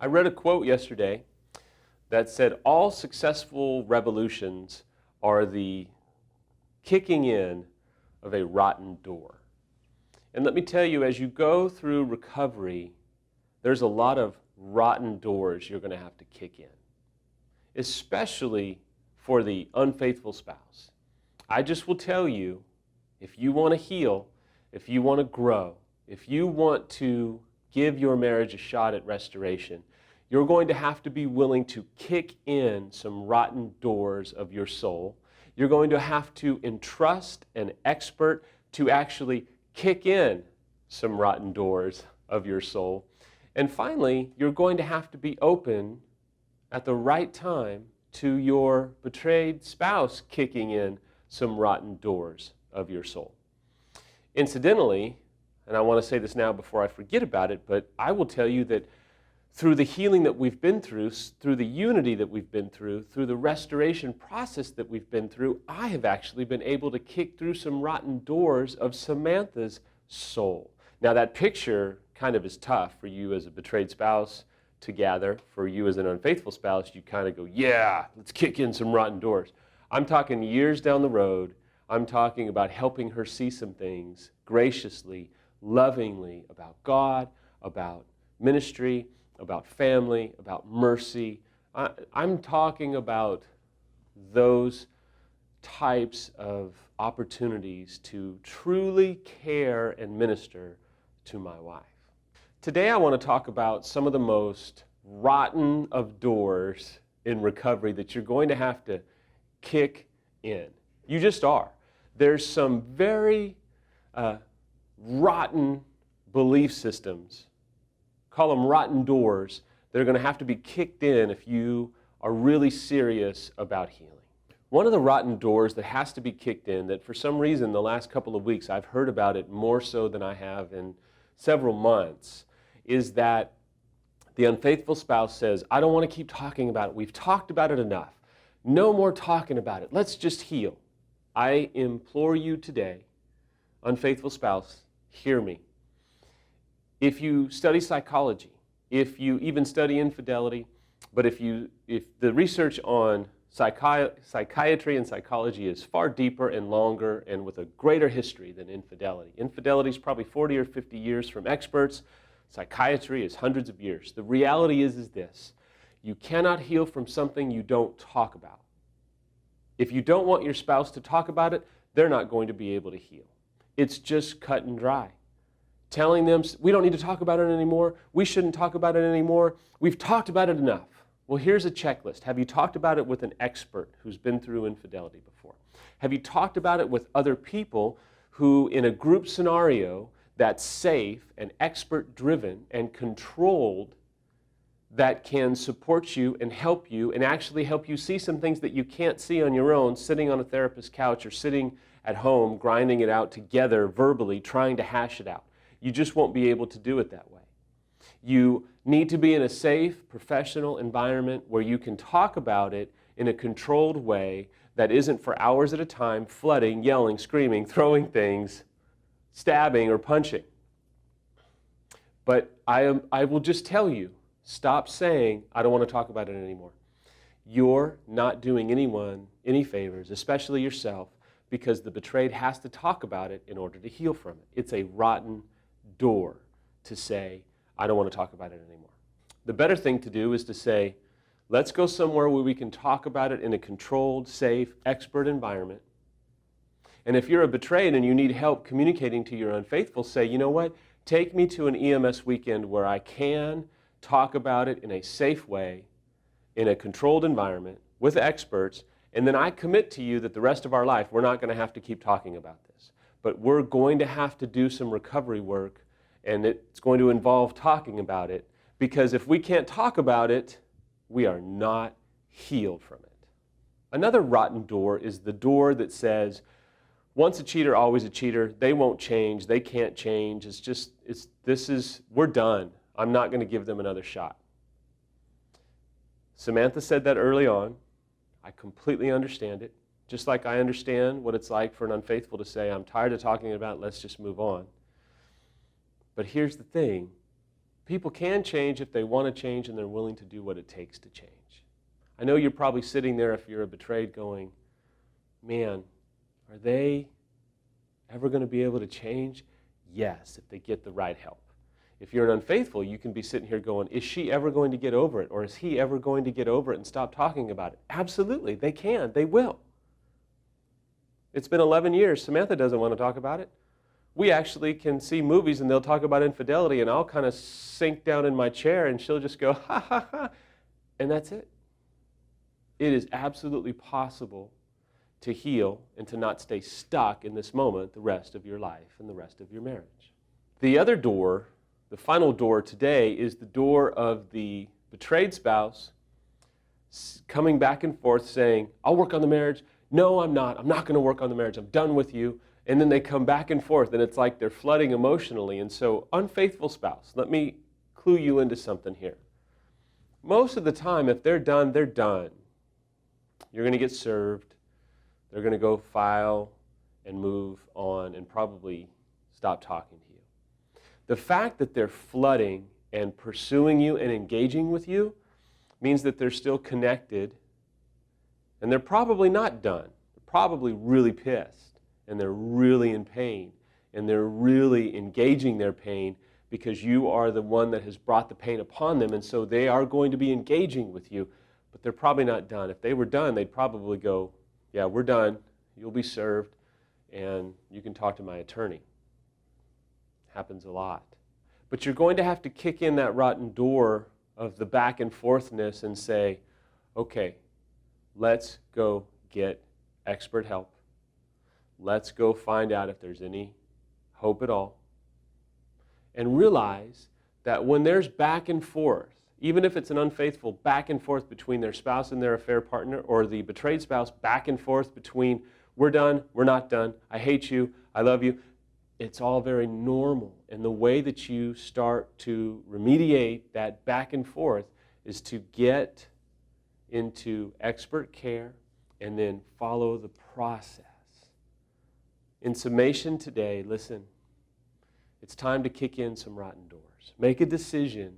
I read a quote yesterday that said all successful revolutions are the kicking in of a rotten door. And let me tell you, as you go through recovery, there's a lot of rotten doors you're going to have to kick in, especially for the unfaithful spouse. I just will tell you, if you want to heal, if you want to grow, if you want to give your marriage a shot at restoration, you're going to have to be willing to kick in some rotten doors of your soul. You're going to have to entrust an expert to actually kick in some rotten doors of your soul. And finally, you're going to have to be open at the right time to your betrayed spouse kicking in some rotten doors of your soul. Incidentally, and I want to say this now before I forget about it, but I will tell you that through the healing that we've been through the unity that we've been through the restoration process that we've been through, I have actually been able to kick through some rotten doors of Samantha's soul. Now that picture kind of is tough for you as a betrayed spouse to gather. For you as an unfaithful spouse, you kind of go, yeah, let's kick in some rotten doors. I'm talking years down the road. I'm talking about helping her see some things graciously, lovingly about God, about ministry, about family, about mercy. I'm talking about those types of opportunities to truly care and minister to my wife. Today I want to talk about some of the most rotten of doors in recovery that you're going to have to kick in. You just are. There's some very rotten belief systems, call them rotten doors, that are going to have to be kicked in if you are really serious about healing. One of the rotten doors that has to be kicked in, that for some reason the last couple of weeks I've heard about it more so than I have in several months, is that the unfaithful spouse says, I don't want to keep talking about it. We've talked about it enough. No more talking about it. Let's just heal. I implore you today, unfaithful spouse, hear me. If you study psychology, if you even study infidelity, but if the research on psychiatry and psychology is far deeper and longer and with a greater history than infidelity. Infidelity is probably 40 or 50 years from experts. Psychiatry is hundreds of years. The reality is this: you cannot heal from something you don't talk about. If you don't want your spouse to talk about it, they're not going to be able to heal. It's just cut and dry. Telling them, we don't need to talk about it anymore, we shouldn't talk about it anymore, we've talked about it enough. Well, here's a checklist. Have you talked about it with an expert who's been through infidelity before? Have you talked about it with other people who, in a group scenario that's safe and expert-driven and controlled, that can support you and actually help you see some things that you can't see on your own, sitting on a therapist's couch or sitting at home, grinding it out together verbally, trying to hash it out. You just won't be able to do it that way. You need to be in a safe, professional environment where you can talk about it in a controlled way that isn't for hours at a time, flooding, yelling, screaming, throwing things, stabbing, or punching. But I will just tell you, stop saying, I don't want to talk about it anymore. You're not doing anyone any favors, especially yourself, because the betrayed has to talk about it in order to heal from it. It's a rotten door to say, I don't want to talk about it anymore. The better thing to do is to say, let's go somewhere where we can talk about it in a controlled, safe, expert environment. And if you're a betrayed and you need help communicating to your unfaithful, say, you know what, take me to an EMS weekend where I can talk about it in a safe way, in a controlled environment, with experts, and then I commit to you that the rest of our life we're not going to have to keep talking about this. But we're going to have to do some recovery work, and it's going to involve talking about it, because if we can't talk about it, we are not healed from it. Another rotten door is the door that says, once a cheater, always a cheater. They won't change. They can't change. We're done. I'm not going to give them another shot. Samantha said that early on. I completely understand it. Just like I understand what it's like for an unfaithful to say, I'm tired of talking about it, let's just move on. But here's the thing. People can change if they want to change and they're willing to do what it takes to change. I know you're probably sitting there if you're a betrayed going, man, are they ever going to be able to change? Yes, if they get the right help. If you're an unfaithful, you can be sitting here going, is she ever going to get over it? Or is he ever going to get over it and stop talking about it? Absolutely, they can, they will. It's been 11 years. Samantha doesn't want to talk about it. We actually can see movies and they'll talk about infidelity and I'll kind of sink down in my chair and she'll just go, ha ha ha, and that's it. It is absolutely possible to heal and to not stay stuck in this moment the rest of your life and the rest of your marriage. The other door, the final door today, is the door of the betrayed spouse coming back and forth saying, I'll work on the marriage. No, I'm not. I'm not going to work on the marriage. I'm done with you. And then they come back and forth, and it's like they're flooding emotionally. And so, unfaithful spouse, let me clue you into something here. Most of the time, if they're done, they're done. You're going to get served. They're going to go file and move on and probably stop talking to you. The fact that they're flooding and pursuing you and engaging with you means that they're still connected, and they're probably not done. They're probably really pissed, and they're really in pain, and they're really engaging their pain because you are the one that has brought the pain upon them, and so they are going to be engaging with you, but they're probably not done. If they were done, they'd probably go, yeah, we're done, you'll be served, and you can talk to my attorney. Happens a lot. But you're going to have to kick in that rotten door of the back and forthness and say, okay, let's go get expert help. Let's go find out if there's any hope at all. And realize that when there's back and forth, even if it's an unfaithful back and forth between their spouse and their affair partner, or the betrayed spouse back and forth between we're done, we're not done, I hate you, I love you, it's all very normal. And the way that you start to remediate that back and forth is to get into expert care and then follow the process. In summation today, listen, it's time to kick in some rotten doors. Make a decision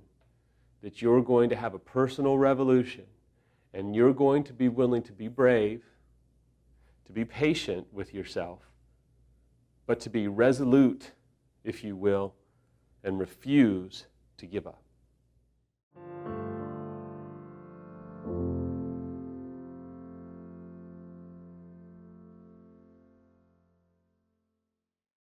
that you're going to have a personal revolution and you're going to be willing to be brave, to be patient with yourself, but to be resolute, if you will, and refuse to give up.